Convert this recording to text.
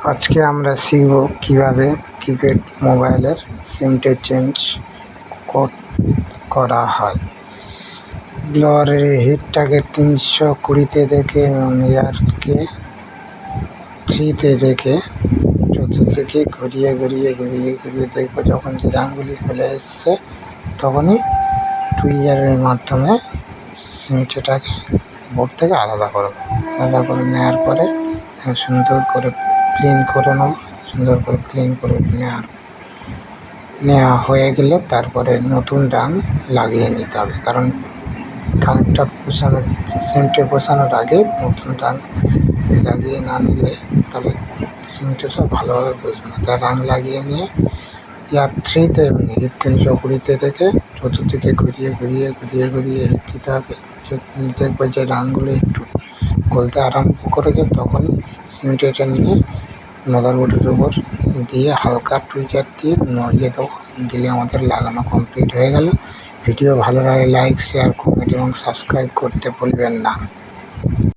আজকে আমরা শিখব কিভাবে কিপ্যাড মোবাইলের সিমটা চেঞ্জ করা হয়। ব্লোয়ারের হিটটাকে 320-তে রেখে এবং এয়ারকে 3-তে রেখে চতুর্দিকে ঘুরিয়ে দেখবো যখন যে রাঙগুলি খুলে এসছে তখনই টুইজারের মাধ্যমে সিমটাকে বোর্ড থেকে আলাদা করে নেওয়ার পরে সুন্দর করে ক্লিন করে নেব। সুন্দর করে ক্লিন করে নেওয়া হয়ে গেলে তারপরে নতুন রাং লাগিয়ে নিতে হবে, কারণ কানেক্টর বসানোর সিমটে বসানোর আগে নতুন রাং লাগিয়ে না নিলে তাহলে সিমটা ভালোভাবে বসবে না। তাই রাং লাগিয়ে নিয়ে এয়ার 3-তে এবং হিট 320-তে রেখে চতুর্দিকে ঘুরিয়ে হিট দিতে হবে। দেখবো যে রাংগুলো একটু গলতে আরম্ভ করেছে তখনই সিমটা নিয়ে মাদারবোর্ডের উপর দিয়ে হালকা টুইজার দিয়ে নড়িয়ে দেবো। দিলে আমাদের লাগানো কমপ্লিট হয়ে গেল। ভিডিও ভালো লাগে লাইক, শেয়ার, কমেন্ট এবং সাবস্ক্রাইব করতে ভুলবেন না।